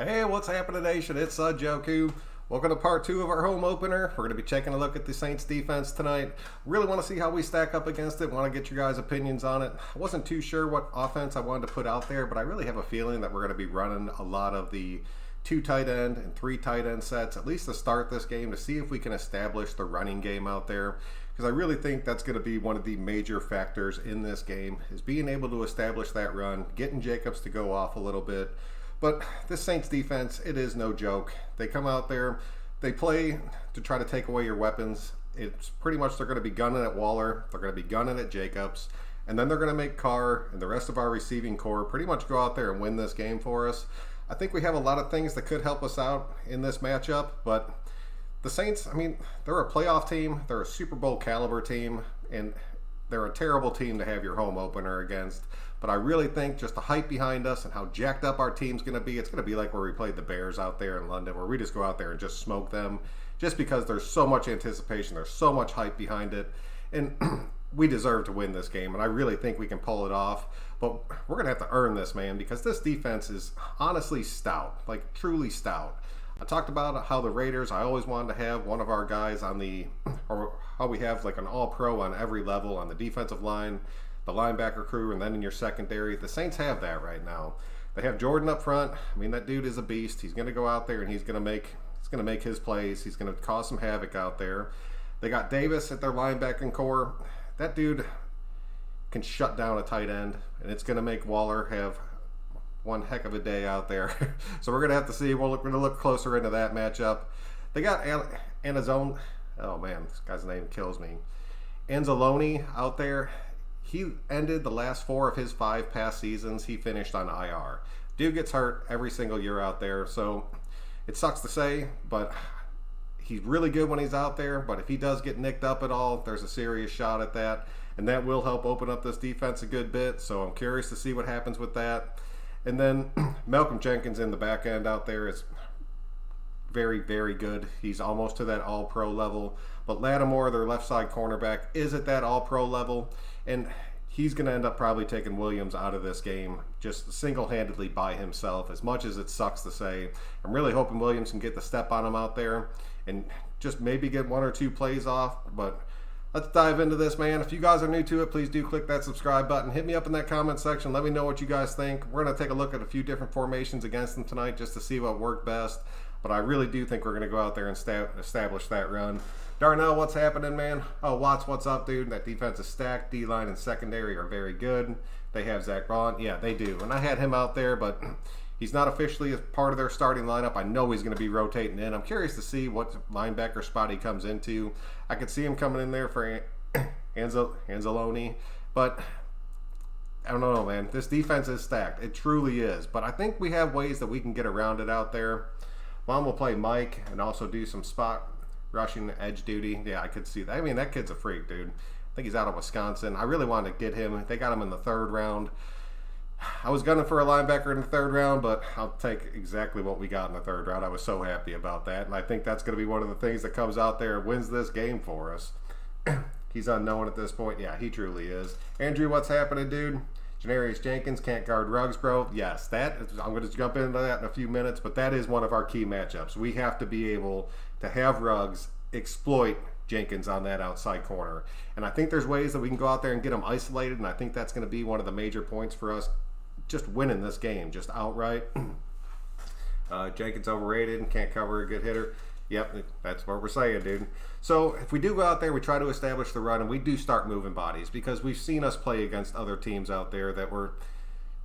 Hey, what's happening, Nation? It's Joku. Welcome to part two of our home opener. We're going to be taking a look at the Saints defense tonight. Really want to see how we stack up against it. Want to get your guys' opinions on it. I wasn't too sure what offense I wanted to put out there, but I really have a feeling that we're going to be running a lot of the 2 tight end and 3 tight end sets, at least to start this game, to see if we can establish the running game out there. Because I really think that's going to be one of the major factors in this game, is being able to establish that run, getting Jacobs to go off a little bit. But this Saints defense, it is no joke. They come out there, they play to try to take away your weapons. It's pretty much they're going to be gunning at Waller, they're going to be gunning at Jacobs, and then they're going to make Carr and the rest of our receiving core pretty much go out there and win this game for us. I think we have a lot of things that could help us out in this matchup, but the Saints, I mean, they're a playoff team, they're a Super Bowl caliber team, and they're a terrible team to have your home opener against. But I really think just the hype behind us and how jacked up our team's going to be, it's going to be like where we played the Bears out there in London, where we just go out there and just smoke them, just because there's so much anticipation, there's so much hype behind it, and we deserve to win this game, and I really think we can pull it off. But we're going to have to earn this, man, because this defense is honestly stout, like truly stout. I talked about how the Raiders, I always wanted to have one of our guys on the, or how we have like an all-pro on every level on the defensive line, the linebacker crew, and then in your secondary. The Saints have that right now. They have Jordan up front. I mean, that dude is a beast. He's going to go out there and he's going to make his plays. He's going to cause some havoc out there. They got Davis at their linebacking core. That dude can shut down a tight end, and it's going to make Waller have one heck of a day out there. So we're going to have to see. We're going to look closer into that matchup. They got Anzalone. Oh, man, this guy's name kills me. Anzalone out there. He ended the last 4 of his 5 past seasons. He finished on IR. Dude gets hurt every single year out there, so it sucks to say, but he's really good when he's out there. But if he does get nicked up at all, there's a serious shot at that, and that will help open up this defense a good bit. So I'm curious to see what happens with that. And then Malcolm Jenkins in the back end out there is very, very good. He's almost to that all-pro level. But Lattimore, their left side cornerback, is at that all-pro level. And he's going to end up probably taking Williams out of this game just single-handedly by himself, as much as it sucks to say. I'm really hoping Williams can get the step on him out there and just maybe get 1 or 2 plays off. But let's dive into this, man. If you guys are new to it, please do click that subscribe button. Hit me up in that comment section. Let me know what you guys think. We're going to take a look at a few different formations against them tonight just to see what worked best. But I really do think we're going to go out there and establish that run. Darnell, what's happening, man? Oh, Watts, what's up, dude? That defense is stacked. D-line and secondary are very good. They have Zach Braun. Yeah, they do. And I had him out there, but he's not officially a part of their starting lineup. I know he's going to be rotating in. I'm curious to see what linebacker spot he comes into. I could see him coming in there for Anzalone, but I don't know, man. This defense is stacked. It truly is. But I think we have ways that we can get around it out there. Mom will play Mike and also do some spot rushing edge duty. Yeah, I could see that. I mean, that kid's a freak, dude. I think he's out of Wisconsin. I really wanted to get him. They got him in the 3rd round. I was gunning for a linebacker in the 3rd round, but I'll take exactly what we got in the 3rd round. I was so happy about that, and I think that's going to be one of the things that comes out there and wins this game for us. He's unknown at this point. Yeah, he truly is. Andrew, what's happening, dude? Janarius Jenkins can't guard Ruggs, bro. Yes, I'm going to jump into that in a few minutes, but that is one of our key matchups. We have to be able to have Ruggs exploit Jenkins on that outside corner. And I think there's ways that we can go out there and get him isolated, and I think that's going to be one of the major points for us just winning this game, just outright. Jenkins overrated and can't cover a good hitter. Yep, that's what we're saying, dude. So if we do go out there, we try to establish the run, and we do start moving bodies, because we've seen us play against other teams out there that were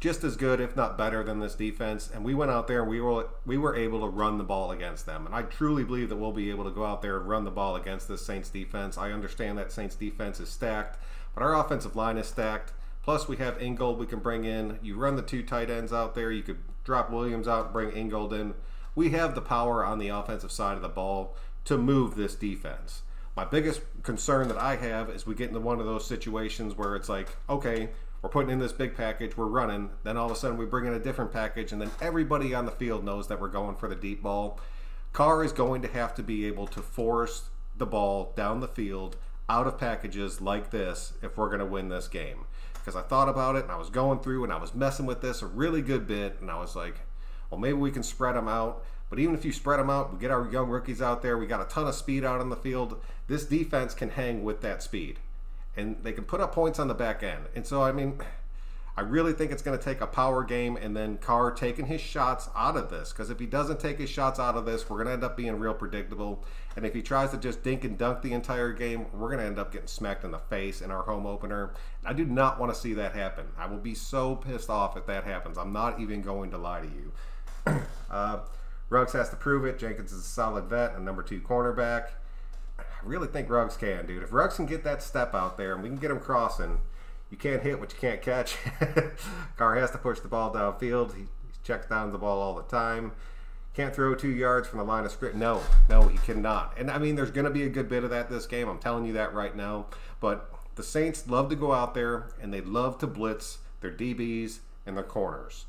just as good, if not better, than this defense. And we went out there and we were able to run the ball against them. And I truly believe that we'll be able to go out there and run the ball against this Saints defense. I understand that Saints defense is stacked, but our offensive line is stacked. Plus, we have Ingold we can bring in. You run the 2 tight ends out there. You could drop Williams out and bring Ingold in. We have the power on the offensive side of the ball to move this defense. My biggest concern that I have is we get into one of those situations where it's like, okay, we're putting in this big package, we're running, then all of a sudden we bring in a different package, and then everybody on the field knows that we're going for the deep ball. Carr is going to have to be able to force the ball down the field out of packages like this if we're going to win this game. Because I thought about it, and I was going through, and I was messing with this a really good bit, and I was like, well, maybe we can spread them out. But even if you spread them out, we get our young rookies out there, we got a ton of speed out on the field, this defense can hang with that speed. And they can put up points on the back end. And so, I mean, I really think it's going to take a power game and then Carr taking his shots out of this. Because if he doesn't take his shots out of this, we're going to end up being real predictable. And if he tries to just dink and dunk the entire game, we're going to end up getting smacked in the face in our home opener. I do not want to see that happen. I will be so pissed off if that happens. I'm not even going to lie to you. Ruggs has to prove it. Jenkins is a solid vet and number 2 cornerback. I really think Ruggs can, dude. If Ruggs can get that step out there and we can get him crossing, you can't hit what you can't catch. Carr has to push the ball downfield. He checks down the ball all the time. Can't throw 2 yards from the line of script. No, he cannot. And I mean, there's going to be a good bit of that this game. I'm telling you that right now. But the Saints love to go out there and they love to blitz their DBs and their corners.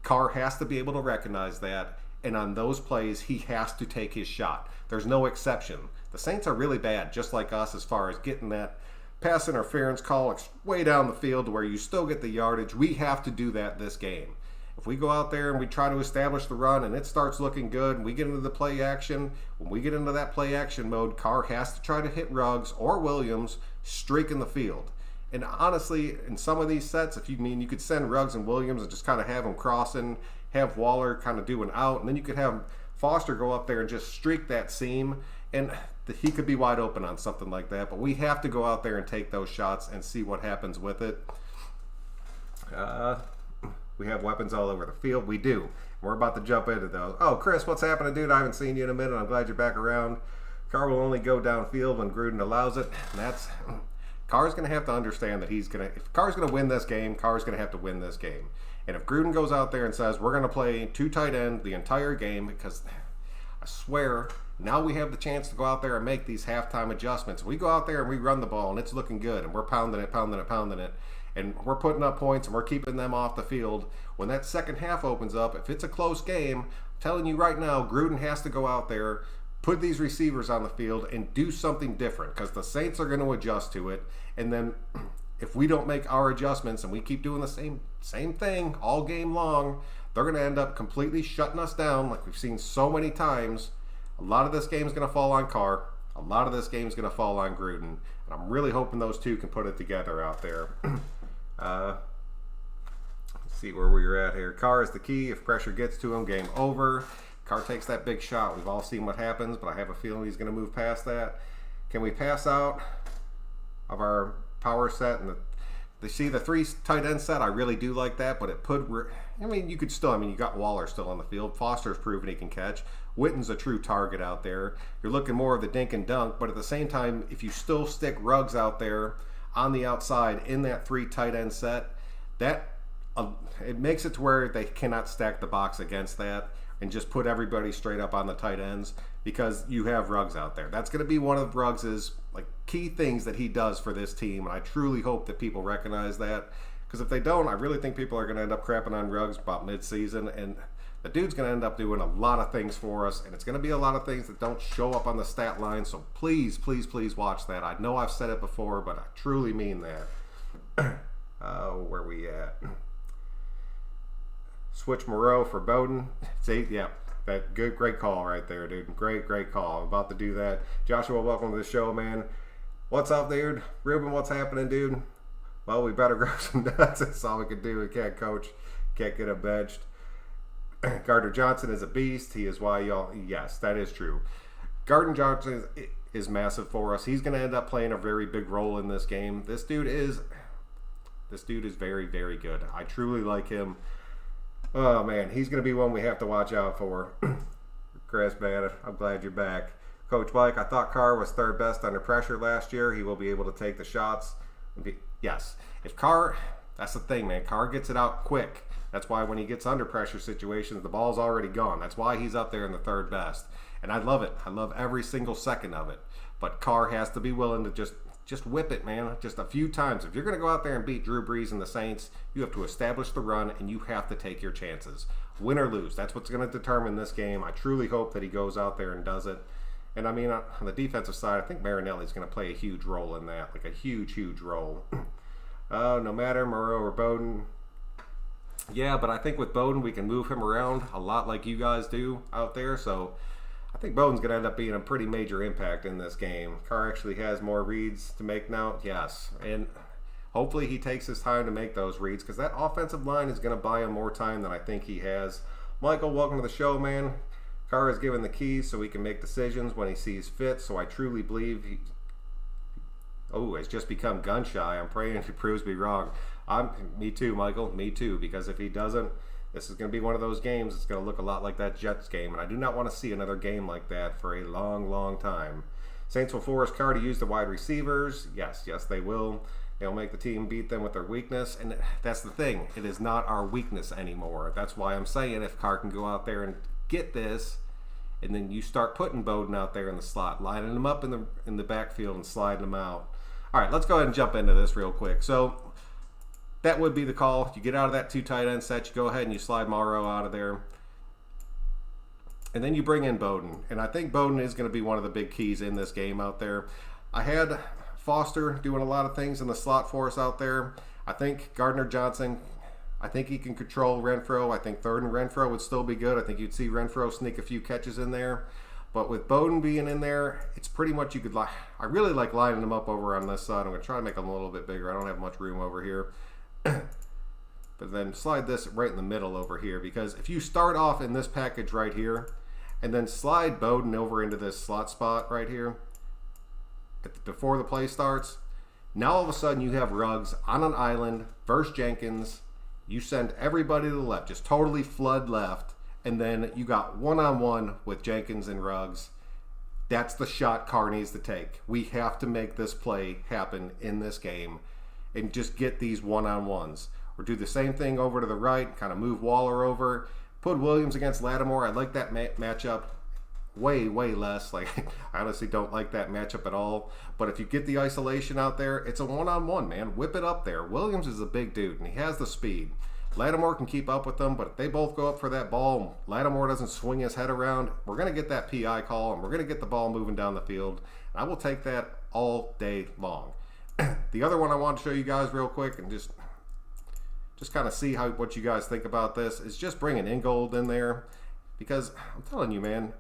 Carr has to be able to recognize that. And on those plays, he has to take his shot. There's no exception. The Saints are really bad, just like us, as far as getting that pass interference call way down the field to where you still get the yardage. We have to do that this game. If we go out there and we try to establish the run and it starts looking good and we get into the play action, when we get into that play action mode, Carr has to try to hit Ruggs or Williams streaking the field. And honestly, in some of these sets, if you mean you could send Ruggs and Williams and just kind of have them crossing, have Waller kind of do an out, and then you could have Foster go up there and just streak that seam, and he could be wide open on something like that. But we have to go out there and take those shots and see what happens with it. We have weapons all over the field. We do. We're about to jump into those. Oh, Chris, what's happening, dude? I haven't seen you in a minute. I'm glad you're back around. Carr will only go downfield when Gruden allows it. And Carr's going to have to understand that if Carr's going to win this game, Carr's going to have to win this game. And if Gruden goes out there and says, we're going to play 2 tight end the entire game, because I swear, now we have the chance to go out there and make these halftime adjustments. We go out there and we run the ball and it's looking good and we're pounding it, and we're putting up points and we're keeping them off the field. When that second half opens up, if it's a close game, I'm telling you right now, Gruden has to go out there, put these receivers on the field and do something different, because the Saints are going to adjust to it. And then if we don't make our adjustments and we keep doing the same thing all game long, they're going to end up completely shutting us down like we've seen so many times. A lot of this game is going to fall on Carr. A lot of this game is going to fall on Gruden. And I'm really hoping those two can put it together out there. Let's see where we're at here. Carr is the key. If pressure gets to him, game over. Carr takes that big shot. We've all seen what happens, but I have a feeling he's going to move past that. Can we pass out of our power set? And the 3 tight end set, I really do like that, but you could still, you got Waller still on the field. Foster's proven he can catch. Witten's a true target out there. You're looking more of the dink and dunk, but at the same time, if you still stick Ruggs out there on the outside in that 3 tight end set, that it makes it to where they cannot stack the box against that and just put everybody straight up on the tight ends, because you have Ruggs out there. That's going to be one of Ruggs's key things that he does for this team, and I truly hope that people recognize that, because if they don't, I really think people are going to end up crapping on Ruggs about mid-season, and the dude's going to end up doing a lot of things for us, and it's going to be a lot of things that don't show up on the stat line, so please, please, please watch that. I know I've said it before, but I truly mean that. Where we at? Switch Moreau for Bowden. See, yeah, that great call right there, dude. Great call. I'm about to do that. Joshua, welcome to the show, man. What's up, dude? Ruben, what's happening, dude? Well, we better grow some nuts. That's all we can do. We can't coach. Can't get him benched. Gardner Johnson is a beast. He is why y'all... Yes, that is true. Gardner Johnson is massive for us. He's going to end up playing a very big role in this game. This dude is very, very good. I truly like him. Oh, man. He's going to be one we have to watch out for. Chris, man, I'm glad you're back. Coach Mike, I thought Carr was 3rd best under pressure last year. He will be able to take the shots. Yes. If Carr... That's the thing, man. Carr gets it out quick. That's why when he gets under pressure situations, the ball's already gone. That's why he's up there in the 3rd best. And I love it. I love every single second of it. But Carr has to be willing to just whip it, man. Just a few times. If you're going to go out there and beat Drew Brees and the Saints, you have to establish the run, and you have to take your chances. Win or lose. That's what's going to determine this game. I truly hope that he goes out there and does it. And on the defensive side, I think Marinelli's going to play a huge role in that. A huge, huge role. No matter, Moreau or Bowden. Yeah, but I think with Bowden, we can move him around a lot like you guys do out there. So I think Bowden's going to end up being a pretty major impact in this game. Carr actually has more reads to make now. Yes. And hopefully he takes his time to make those reads because that offensive line is going to buy him more time than I think he has. Michael, welcome to the show, man. Carr is given the keys so he can make decisions when he sees fit. So I truly believe he has just become gun shy. I'm praying he proves me wrong. Me too, Michael. Me too. Because if he doesn't, this is going to be one of those games. It's going to look a lot like that Jets game, and I do not want to see another game like that for a long, long time. Saints will force Carr to use the wide receivers. Yes, they will. They'll make the team beat them with their weakness, and that's the thing. It is not our weakness anymore. That's why I'm saying if Carr can go out there and get this, and then you start putting Bowden out there in the slot, lining him up in the backfield and sliding him out. All right, let's go ahead and jump into this real quick. So that would be the call. You get out of that 2 tight end set, you go ahead and you slide Morrow out of there. And then you bring in Bowden. And I think Bowden is going to be one of the big keys in this game out there. I had Foster doing a lot of things in the slot for us out there. I think Gardner Johnson, I think he can control Renfrow. I think third and Renfrow would still be good. I think you'd see Renfrow sneak a few catches in there. But with Bowden being in there, it's pretty much you could I really like lining him up over on this side. I'm going to try to make him a little bit bigger. I don't have much room over here. But then slide this right in the middle over here, because if you start off in this package right here and then slide Bowden over into this slot spot right here before the play starts, now all of a sudden you have Ruggs on an island versus Jenkins. You send everybody to the left, just totally flood left, and then you got one-on-one with Jenkins and Ruggs. That's the shot Carr needs to take. We have to make this play happen in this game and just get these one-on-ones. Or do the same thing over to the right, kind of move Waller over, put Williams against Lattimore. I like that matchup way less. Like, I honestly don't like that matchup at all. But if you get the isolation out there, it's a one-on-one, man. Whip it up there. Williams is a big dude, and he has the speed. Lattimore can keep up with them, but if they both go up for that ball, Lattimore doesn't swing his head around, we're going to get that PI call, and we're going to get the ball moving down the field. And I will take that all day long. The other one I want to show you guys real quick and just kind of see what you guys think about this is just bringing Ingold in there, because I'm telling you, man,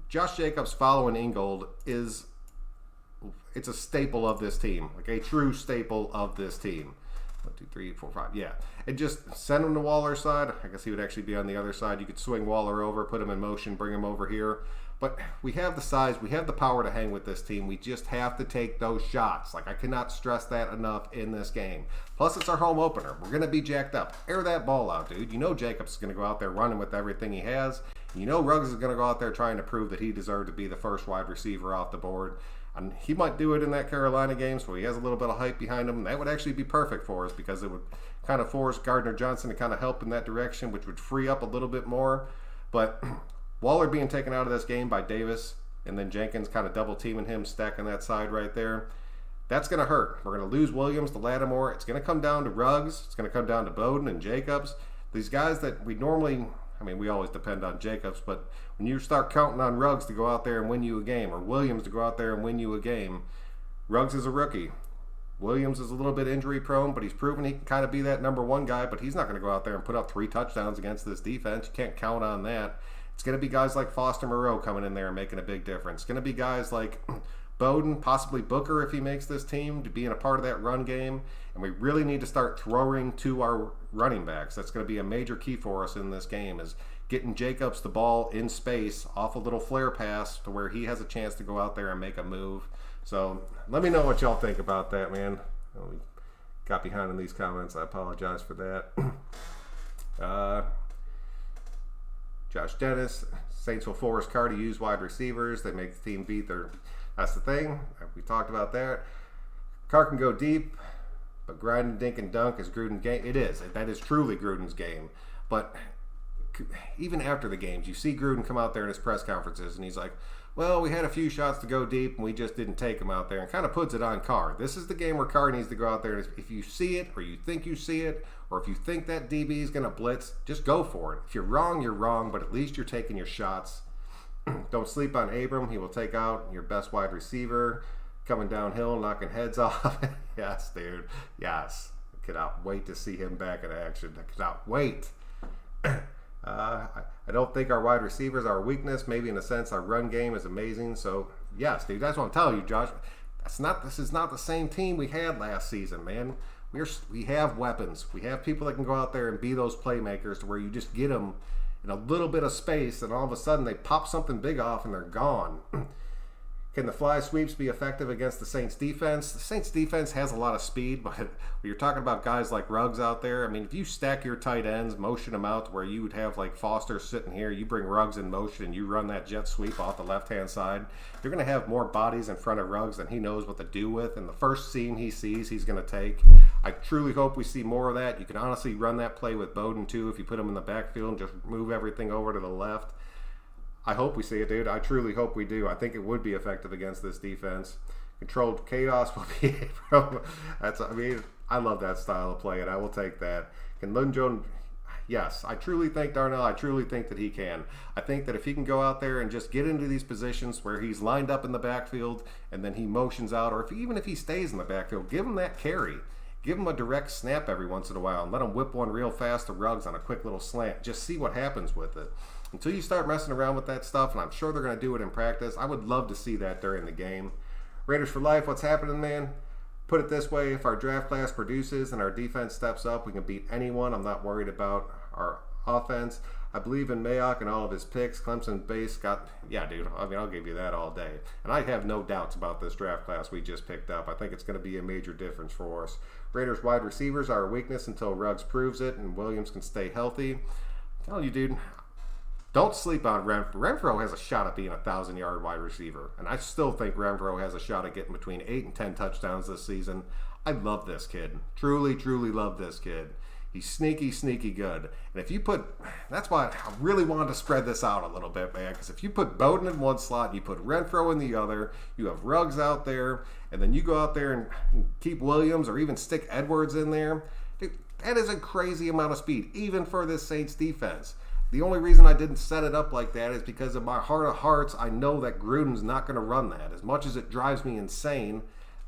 Josh Jacobs following Ingold it's a staple of this team, like a true staple of this team. 1, 2, 3, 4, 5. Yeah. And just send him to Waller's side. I guess he would actually be on the other side. You could swing Waller over, put him in motion, bring him over here. But we have the size, we have the power to hang with this team. We just have to take those shots. Like, I cannot stress that enough in this game. Plus, it's our home opener. We're going to be jacked up. Air that ball out, dude. You know Jacobs is going to go out there running with everything he has. You know Ruggs is going to go out there trying to prove that he deserved to be the first wide receiver off the board. And he might do it in that Carolina game, so he has a little bit of hype behind him. That would actually be perfect for us, because it would kind of force Gardner Johnson to kind of help in that direction, which would free up a little bit more. But Waller being taken out of this game by Davis, and then Jenkins kind of double teaming him, stacking that side right there, that's going to hurt. We're going to lose Williams to Lattimore. It's going to come down to Ruggs. It's going to come down to Bowden and Jacobs. These guys that we normally, we always depend on Jacobs, but when you start counting on Ruggs to go out there and win you a game, or Williams to go out there and win you a game, Ruggs is a rookie. Williams is a little bit injury prone, but he's proven he can kind of be that number one guy, but he's not going to go out there and put up 3 touchdowns against this defense. You can't count on that. It's going to be guys like Foster Moreau coming in there and making a big difference. It's going to be guys like Bowden, possibly Booker if he makes this team, to being a part of that run game. And we really need to start throwing to our running backs. That's going to be a major key for us in this game, is getting Jacobs the ball in space off a little flare pass to where he has a chance to go out there and make a move. So let me know what y'all think about that, man. We got behind in these comments. I apologize for that. Josh Dennis, Saints will force Carr to use wide receivers. They make the team beat their... That's the thing. We talked about that. Carr can go deep, but grind and dink and dunk is Gruden's game. It is. That is truly Gruden's game. But even after the games, you see Gruden come out there in his press conferences, and he's like, well, we had a few shots to go deep, and we just didn't take them out there, and kind of puts it on Carr. This is the game where Carr needs to go out there, and if you see it, or you think you see it, or if you think that DB is going to blitz, just go for it. If you're wrong, but at least you're taking your shots. Don't sleep on Abram. He will take out your best wide receiver, coming downhill, knocking heads off. Yes, dude. Yes. cannot wait to see him back in action. I cannot wait. I don't think our wide receivers are a weakness. Maybe in a sense our run game is amazing. So yes, dude, that's what I'm telling you, Josh. This is not the same team we had last season, man. We have weapons. We have people that can go out there and be those playmakers to where you just get them in a little bit of space and all of a sudden they pop something big off and they're gone. Can the fly sweeps be effective against the Saints defense? The Saints defense has a lot of speed, but when you're talking about guys like Ruggs out there, I mean, if you stack your tight ends, motion them out to where you would have like Foster sitting here, you bring Ruggs in motion and you run that jet sweep off the left-hand side, you're going to have more bodies in front of Ruggs than he knows what to do with. And the first seam he sees, he's going to take. I truly hope we see more of that. You can honestly run that play with Bowden too if you put him in the backfield and just move everything over to the left. I hope we see it, dude. I truly hope we do. I think it would be effective against this defense. Controlled chaos will be I love that style of play, and I will take that. Can Lynn Jones? Yes, I truly think Darnell. I truly think that he can. I think that if he can go out there and just get into these positions where he's lined up in the backfield and then he motions out, or even if he stays in the backfield, give him that carry. Give him a direct snap every once in a while and let him whip one real fast to Ruggs on a quick little slant. Just see what happens with it. Until you start messing around with that stuff, and I'm sure they're going to do it in practice, I would love to see that during the game. Raiders for life, what's happening, man? Put it this way, if our draft class produces and our defense steps up, we can beat anyone. I'm not worried about our offense. I believe in Mayock and all of his picks. Clemson base yeah, dude, I mean, I'll give you that all day. And I have no doubts about this draft class we just picked up. I think it's going to be a major difference for us. Raiders wide receivers are a weakness until Ruggs proves it and Williams can stay healthy. I'm telling you, dude, don't sleep on Renfrow. Renfrow has a shot at being a 1,000-yard wide receiver. And I still think Renfrow has a shot at getting between 8 and 10 touchdowns this season. I love this kid. Truly, truly love this kid. He's sneaky, sneaky good. And if you that's why I really wanted to spread this out a little bit, man. Because if you put Bowden in one slot, you put Renfrow in the other, you have Ruggs out there, and then you go out there and keep Williams or even stick Edwards in there, dude, that is a crazy amount of speed, even for this Saints defense. The only reason I didn't set it up like that is because in my heart of hearts, I know that Gruden's not going to run that. As much as it drives me insane,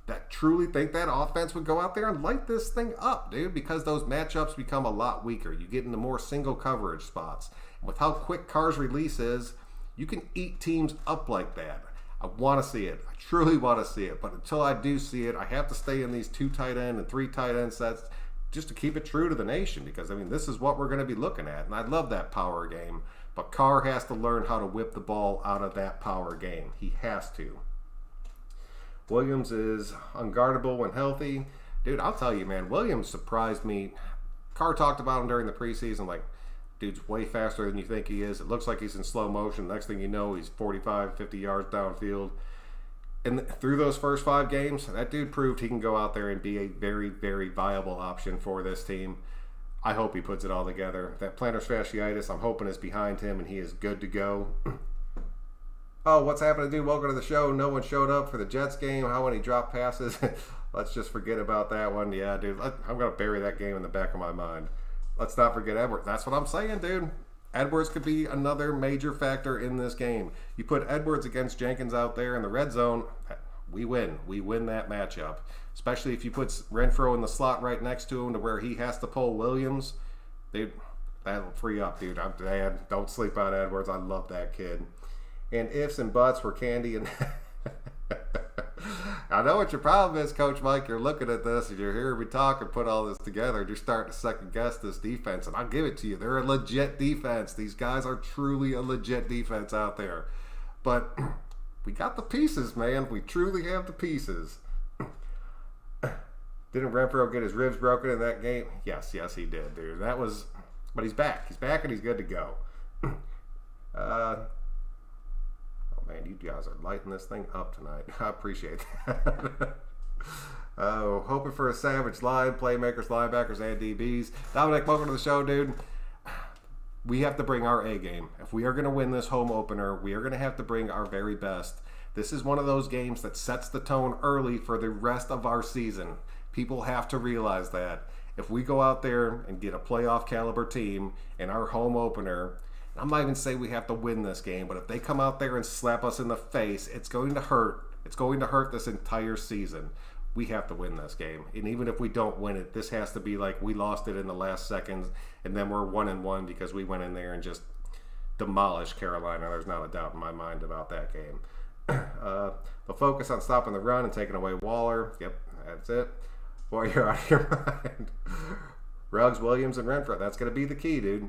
that truly think that offense would go out there and light this thing up, dude, because those matchups become a lot weaker. You get into more single coverage spots. And with how quick Carr's release is, you can eat teams up like that. I want to see it. I truly want to see it. But until I do see it, I have to stay in these 2 tight end and 3 tight end sets just to keep it true to the nation, because, I mean, this is what we're going to be looking at. And I love that power game. But Carr has to learn how to whip the ball out of that power game. He has to. Williams is unguardable when healthy. Dude, I'll tell you, man, Williams surprised me. Carr talked about him during the preseason, like, dude's way faster than you think he is. It looks like he's in slow motion. Next thing you know, he's 45, 50 yards downfield. And through those first 5 games, that dude proved he can go out there and be a very, very viable option for this team. I hope he puts it all together. That plantar fasciitis, I'm hoping, is behind him and he is good to go. Oh, what's happening, dude? Welcome to the show. No one showed up for the Jets game. How many drop passes? Let's just forget about that one. Yeah, dude, I'm going to bury that game in the back of my mind. Let's not forget Edwards. That's what I'm saying, dude. Edwards could be another major factor in this game. You put Edwards against Jenkins out there in the red zone, we win. We win that matchup. Especially if you put Renfrow in the slot right next to him to where he has to pull Williams. Dude, that'll free up, dude. Don't sleep on Edwards. I love that kid. And ifs and buts for Candy and I know what your problem is, Coach Mike. You're looking at this and you're hearing me talk and put all this together and you're starting to second guess this defense. And I'll give it to you. They're a legit defense. These guys are truly a legit defense out there. But we got the pieces, man. We truly have the pieces. Didn't Renfrow get his ribs broken in that game? Yes, he did, dude. But he's back. He's back and he's good to go. Man, you guys are lighting this thing up tonight. I appreciate that. Hoping for a savage line, playmakers, linebackers, and DBs. Dominic, welcome to the show, dude. We have to bring our A game. If we are going to win this home opener, we are going to have to bring our very best. This is one of those games that sets the tone early for the rest of our season. People have to realize that. If we go out there and get a playoff caliber team in our home opener, I'm not even saying we have to win this game, but if they come out there and slap us in the face, it's going to hurt. It's going to hurt this entire season. we have to win this game. And even if we don't win it, this has to be like we lost it in the last seconds, and then we're 1-1 because we went in there and just demolished Carolina. There's not a doubt in my mind about that game. They'll focus on stopping the run and taking away Waller. Yep, that's it. Boy, you're out of your mind. Ruggs, Williams, and Renfrow. That's going to be the key, dude.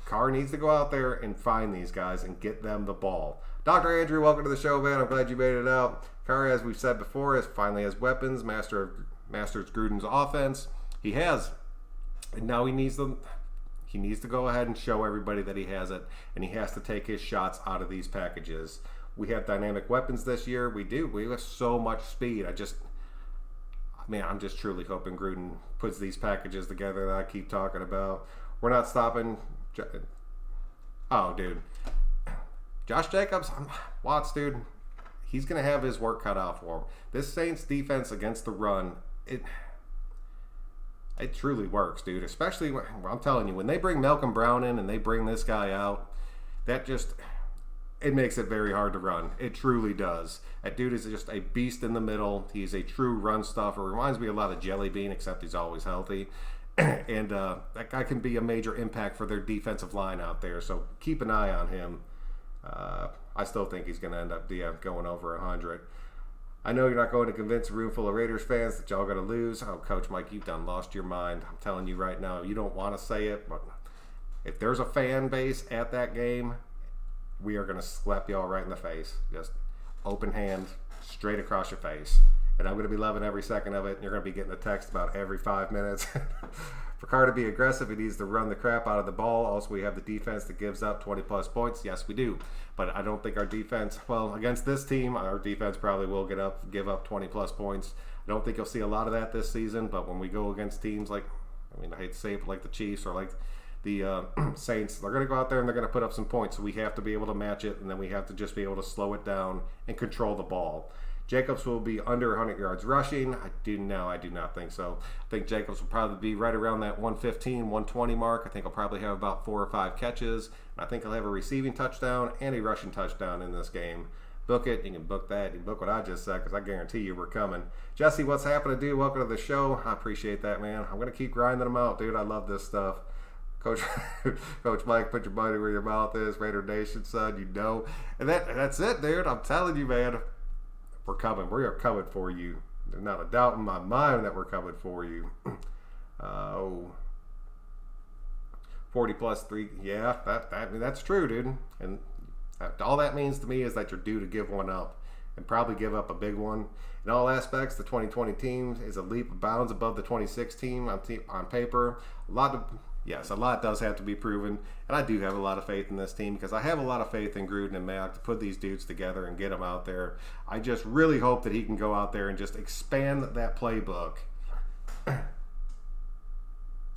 Carr needs to go out there and find these guys and get them the ball. Dr. Andrew, welcome to the show, man. I'm glad you made it out. Carr, as we've said before, finally has weapons. Masters Gruden's offense. He has. And now he needs to go ahead and show everybody that he has it, and he has to take his shots out of these packages. We have dynamic weapons this year. We do. We have so much speed. I'm just truly hoping Gruden puts these packages together that I keep talking about. We're not stopping. Oh, dude. Josh Jacobs, Watts, dude, he's going to have his work cut out for him. This Saints defense against the run, it truly works, dude. Especially, I'm telling you, when they bring Malcolm Brown in and they bring this guy out, it makes it very hard to run. It truly does. That dude is just a beast in the middle. He's a true run stuffer. Reminds me a lot of Jelly Bean, except he's always healthy. And that guy can be a major impact for their defensive line out there. So keep an eye on him. I still think he's going to end up going over 100. I know you're not going to convince a room full of Raiders fans that y'all going to lose. Oh, Coach Mike, you've done lost your mind. I'm telling you right now, you don't want to say it, but if there's a fan base at that game, we are going to slap y'all right in the face. Just open hand, straight across your face. And I'm going to be loving every second of it. And you're going to be getting a text about every 5 minutes. For Carr to be aggressive, he needs to run the crap out of the ball. Also, we have the defense that gives up 20-plus points. Yes, we do. But I don't think our defense, against this team, our defense probably will give up 20-plus points. I don't think you'll see a lot of that this season. But when we go against teams like, I hate to say it, but like the Chiefs or like the Saints, they're going to go out there and they're going to put up some points. So we have to be able to match it, and then we have to just be able to slow it down and control the ball. Jacobs will be under 100 yards rushing. I do not think so. I think Jacobs will probably be right around that 115, 120 mark. I think he'll probably have about 4 or 5 catches. And I think he'll have a receiving touchdown and a rushing touchdown in this game. Book it. You can book that. You can book what I just said, because I guarantee you we're coming. Jesse, what's happening, dude? Welcome to the show. I appreciate that, man. I'm going to keep grinding them out, dude. I love this stuff. Coach Mike, put your money where your mouth is. Raider Nation, son, you know. And that's it, dude. I'm telling you, man. We're coming. We are coming for you. There's not a doubt in my mind that we're coming for you. 40 plus 3. Yeah, that's true, dude. And all that means to me is that you're due to give one up, and probably give up a big one. In all aspects, the 2020 team is a leap of bounds above the 26 team on paper. A lot does have to be proven, and I do have a lot of faith in this team, because I have a lot of faith in Gruden and Mack to put these dudes together and get them out there. I just really hope that he can go out there and just expand that playbook.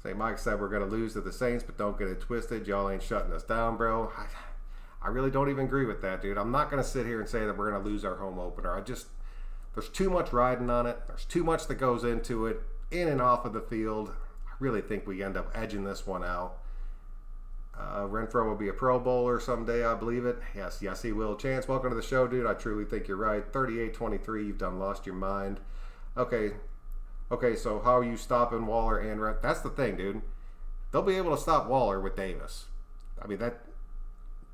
Say, Mike said we're going to lose to the Saints, but don't get it twisted. Y'all ain't shutting us down, bro. I really don't even agree with that, dude. I'm not going to sit here and say that we're going to lose our home opener. There's too much riding on it. There's too much that goes into it, in and off of the field. I really think we end up edging this one out. Renfrow will be a Pro Bowler someday, I believe it. Yes, he will. Chance, welcome to the show, dude. I truly think you're right. 38-23, you've done lost your mind. Okay, so how are you stopping Waller and Renfrow? That's the thing, dude. They'll be able to stop Waller with Davis.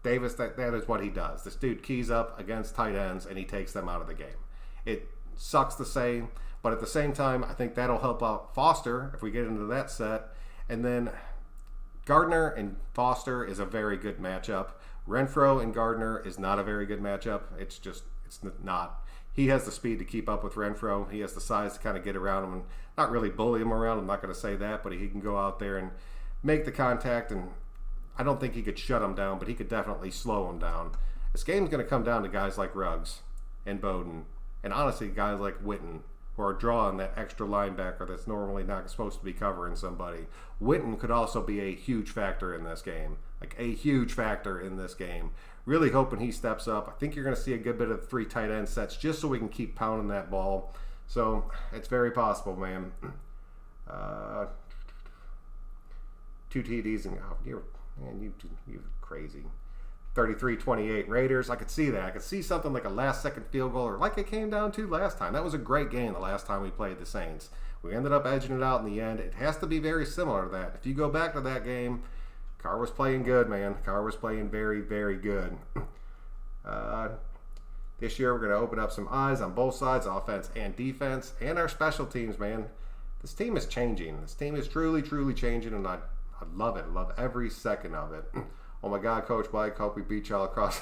Davis, that is what he does. This dude keys up against tight ends, and he takes them out of the game. It sucks to say, but at the same time, I think that'll help out Foster if we get into that set. And then Gardner and Foster is a very good matchup. Renfrow and Gardner is not a very good matchup. It's not. He has the speed to keep up with Renfrow. He has the size to kind of get around him and not really bully him around. I'm not going to say that, but he can go out there and make the contact, and I don't think he could shut him down, but he could definitely slow him down. This game's going to come down to guys like Ruggs and Bowden, and honestly guys like Witten, who are drawing that extra linebacker that's normally not supposed to be covering somebody. Witten could also be a huge factor in this game. Really hoping he steps up. I think you're going to see a good bit of 3 tight end sets just so we can keep pounding that ball. So it's very possible, man. 2 TDs and you're crazy. 33-28 Raiders. I could see that. I could see something like a last-second field goal, or like it came down to last time. That was a great game the last time we played the Saints. We ended up edging it out in the end. It has to be very similar to that. If you go back to that game, Carr was playing good, man. Carr was playing very, very good. This year, we're going to open up some eyes on both sides, offense and defense, and our special teams, man. This team is changing. This team is truly, truly changing, and I love it. I love every second of it. Oh my God, Coach Mike, hope we beat y'all across.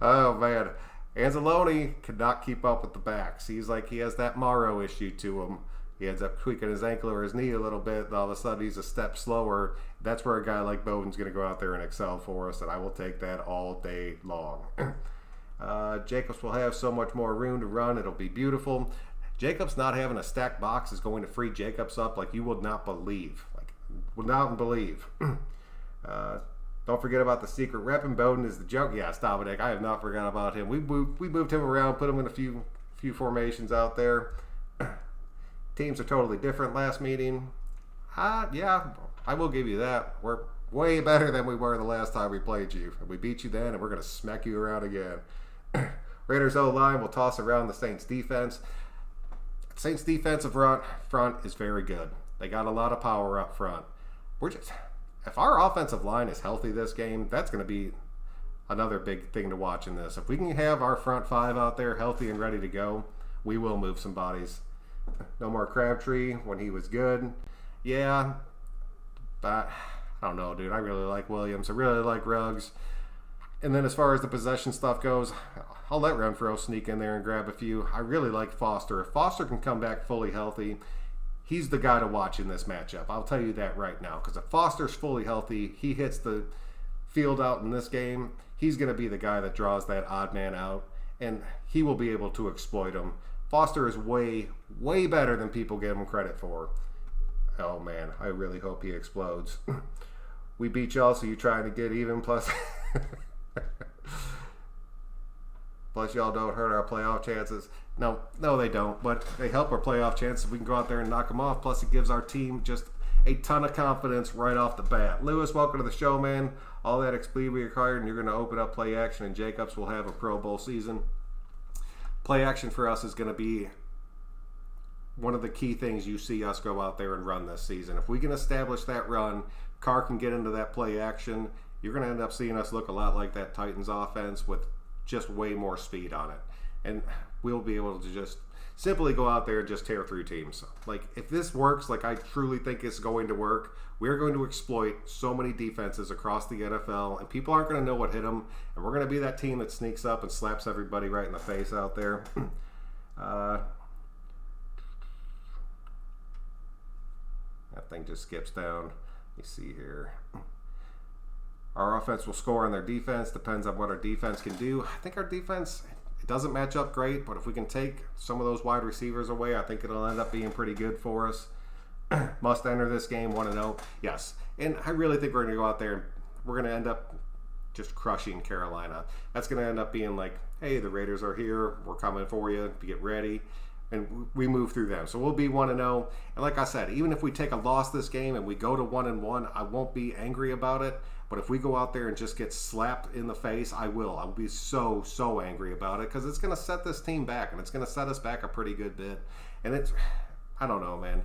Oh man, Anzalone cannot keep up with the backs. He's like, he has that Morrow issue to him. He ends up tweaking his ankle or his knee a little bit, and all of a sudden he's a step slower. That's where a guy like Bowden's going to go out there and excel for us, and I will take that all day long. Jacobs will have so much more room to run. It'll be beautiful. Jacobs not having a stacked box is going to free Jacobs up like you would not believe. Would not believe. Don't forget about the secret rep, and Bowden is the joke. Yeah, Dominic, I have not forgot about him. We moved him around, put him in a few formations out there. Teams are totally different last meeting. Yeah, I will give you that. We're way better than we were the last time we played you. We beat you then, and we're going to smack you around again. Raiders O-line will toss around the Saints defense. Saints defensive front is very good. They got a lot of power up front. If our offensive line is healthy this game, that's going to be another big thing to watch in this. If we can have our front five out there healthy and ready to go, we will move some bodies. No more Crabtree when he was good. Yeah, but I don't know, dude. I really like Williams. I really like Ruggs. And then as far as the possession stuff goes, I'll let Renfrow sneak in there and grab a few. I really like Foster. If Foster can come back fully healthy, he's the guy to watch in this matchup. I'll tell you that right now. Because if Foster's fully healthy, he hits the field out in this game, he's going to be the guy that draws that odd man out. And he will be able to exploit him. Foster is way, way better than people give him credit for. Oh, man. I really hope he explodes. We beat y'all, so you're trying to get even. Plus y'all don't hurt our playoff chances. No, they don't. But they help our playoff chances if we can go out there and knock them off. Plus, it gives our team just a ton of confidence right off the bat. Lewis, welcome to the show, man. All that XP we acquired, and you're going to open up play action, and Jacobs will have a Pro Bowl season. Play action for us is going to be one of the key things you see us go out there and run this season. If we can establish that run, Carr can get into that play action, you're going to end up seeing us look a lot like that Titans offense with just way more speed on it. And we'll be able to just simply go out there and just tear through teams. Like, if this works, like I truly think it's going to work, we're going to exploit so many defenses across the NFL, and people aren't going to know what hit them, and we're going to be that team that sneaks up and slaps everybody right in the face out there. That thing just skips down. Let me see here. Our offense will score on their defense. Depends on what our defense can do. I think our defense, it doesn't match up great, but if we can take some of those wide receivers away, I think it'll end up being pretty good for us. Must enter this game 1-0. Yes. And I really think we're going to go out there and we're going to end up just crushing Carolina. That's going to end up being like, hey, the Raiders are here. We're coming for you. Get ready. And we move through them. So we'll be 1-0. And like I said, even if we take a loss this game and we go to 1-1, I won't be angry about it. But if we go out there and just get slapped in the face, I will. I'll be so, so angry about it because it's going to set this team back, and it's going to set us back a pretty good bit. And it's, I don't know, man.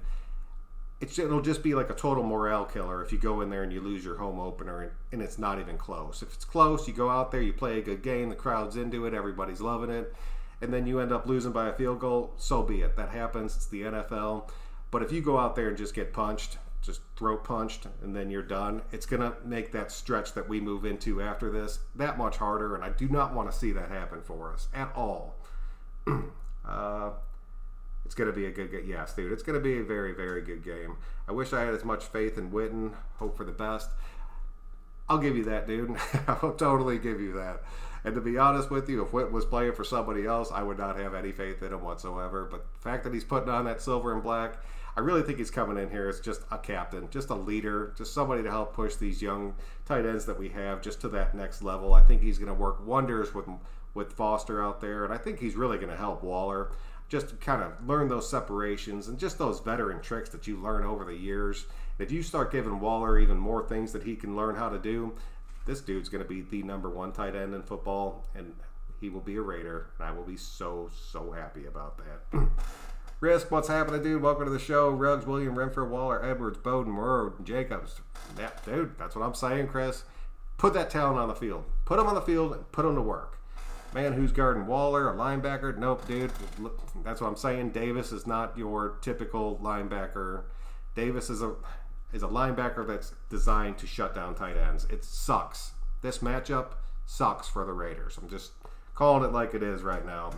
It'll just be like a total morale killer if you go in there and you lose your home opener and it's not even close. If it's close, you go out there, you play a good game, the crowd's into it, everybody's loving it, and then you end up losing by a field goal, so be it. That happens. It's the NFL. But if you go out there and just get punched, just throat punched, and then you're done, it's going to make that stretch that we move into after this that much harder, and I do not want to see that happen for us at all. It's going to be a good game. Yes, dude, it's going to be a very, very good game. I wish I had as much faith in Witten. Hope for the best. I'll give you that, dude. I'll totally give you that. And to be honest with you, if Witten was playing for somebody else, I would not have any faith in him whatsoever. But the fact that he's putting on that silver and black, I really think he's coming in here as just a captain, just a leader, just somebody to help push these young tight ends that we have just to that next level. I think he's going to work wonders with Foster out there, and I think he's really going to help Waller just to kind of learn those separations and just those veteran tricks that you learn over the years. If you start giving Waller even more things that he can learn how to do, this dude's going to be the #1 tight end in football, and he will be a Raider, and I will be so happy about that. Risk, what's happening, dude? Welcome to the show. Ruggs, William, Renfro, Waller, Edwards, Bowden, Moreau, Jacobs. Yeah, dude, that's what I'm saying, Chris. Put that talent on the field. Put them on the field and put them to work. Man, who's guarding Waller, a linebacker? Nope, dude. That's what I'm saying. Davis is not your typical linebacker. Davis is a linebacker that's designed to shut down tight ends. It sucks. This matchup sucks for the Raiders. I'm just calling it like it is right now.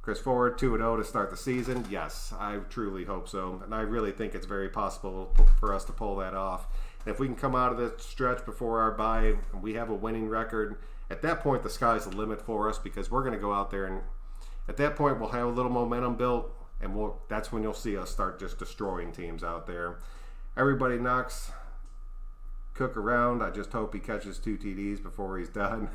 Chris Ford, 2-0 to start the season. Yes, I truly hope so. And I really think it's very possible for us to pull that off. And if we can come out of this stretch before our bye and we have a winning record, at that point the sky's the limit for us, because we're going to go out there and at that point we'll have a little momentum built, and that's when you'll see us start just destroying teams out there. Everybody knocks Cook around. I just hope he catches 2 TDs before he's done.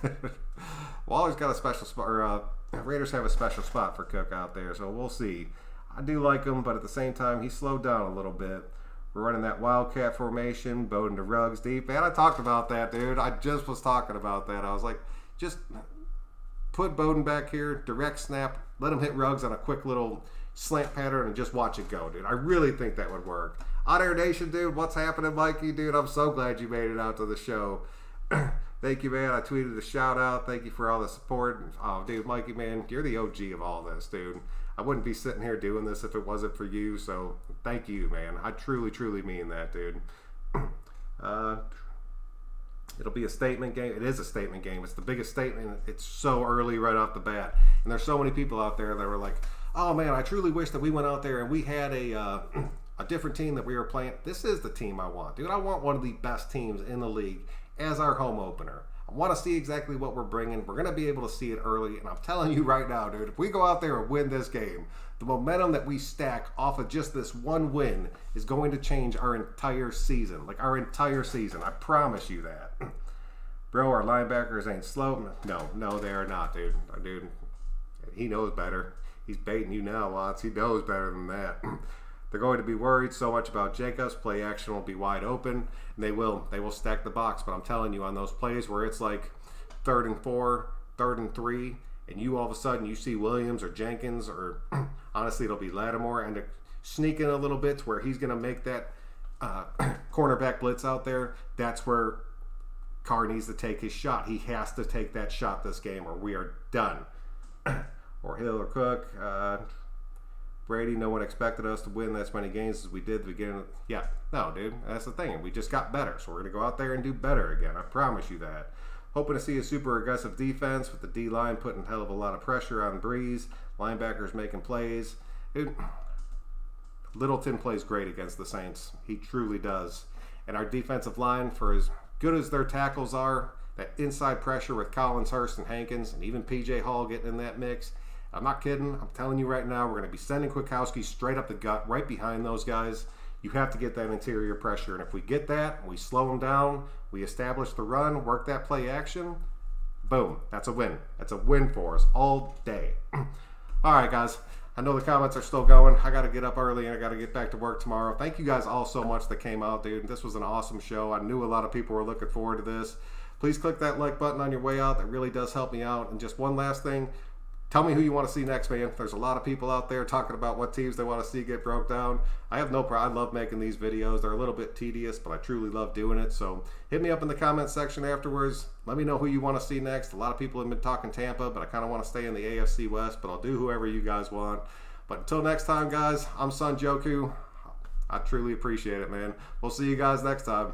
Waller's got a special spot, Raiders have a special spot for Cook out there, so we'll see. I do like him, but at the same time, he slowed down a little bit. We're running that Wildcat formation, Bowden to Ruggs deep. Man, I talked about that, dude. I just was talking about that. I was like, just put Bowden back here, direct snap, let him hit Ruggs on a quick little slant pattern and just watch it go, dude. I really think that would work. Hot Air Nation, dude, what's happening, Mikey? Dude, I'm so glad you made it out to the show. Thank you, man. I tweeted a shout out. Thank you for all the support. Oh, dude, Mikey, man, you're the OG of all this, dude. I wouldn't be sitting here doing this if it wasn't for you, so thank you, man. I truly mean that, dude. It'll be a statement game. It is a statement game. It's the biggest statement. It's so early right off the bat. And there's so many people out there that were like, oh, man, I truly wish that we went out there and we had a different team that we were playing. This is the team I want, dude. I want one of the best teams in the league as our home opener. I want to see exactly what we're bringing. We're going to be able to see it early, and I'm telling you right now, dude, if we go out there and win this game, the momentum that we stack off of just this one win is going to change our entire season. Like, our entire season. I promise you that. Bro, our linebackers ain't slow. No, they are not, dude. Dude, he knows better. He's baiting you now, Watts. He knows better than that. They're going to be worried so much about Jacobs. Play action will be wide open, and they will stack the box. But I'm telling you, on those plays where it's like 3rd and 4, 3rd and 3, and you all of a sudden you see Williams or Jenkins, or honestly it'll be Lattimore, and to sneak in a little bit to where he's going to make that cornerback blitz out there, that's where Carr needs to take his shot. He has to take that shot this game, or we are done. Or Hill or Cook. Brady, no one expected us to win as many games as we did at the beginning. Yeah, no, dude, that's the thing. We just got better, so we're going to go out there and do better again. I promise you that. Hoping to see a super aggressive defense with the D-line putting a hell of a lot of pressure on Breeze. Linebackers making plays. Dude, Littleton plays great against the Saints. He truly does. And our defensive line, for as good as their tackles are, that inside pressure with Collins, Hurst, and Hankins, and even P.J. Hall getting in that mix, I'm not kidding. I'm telling you right now, we're going to be sending Kwiatkowski straight up the gut, right behind those guys. You have to get that interior pressure. And if we get that, we slow them down, we establish the run, work that play action, boom, that's a win. That's a win for us all day. All right, guys. I know the comments are still going. I got to get up early and I got to get back to work tomorrow. Thank you guys all so much that came out, dude. This was an awesome show. I knew a lot of people were looking forward to this. Please click that like button on your way out. That really does help me out. And just one last thing. Tell me who you want to see next, man. There's a lot of people out there talking about what teams they want to see get broke down. I have no problem. I love making these videos. They're a little bit tedious, but I truly love doing it. So hit me up in the comments section afterwards. Let me know who you want to see next. A lot of people have been talking Tampa, but I kind of want to stay in the AFC West, but I'll do whoever you guys want. But until next time, guys, I'm Son Joku. I truly appreciate it, man. We'll see you guys next time.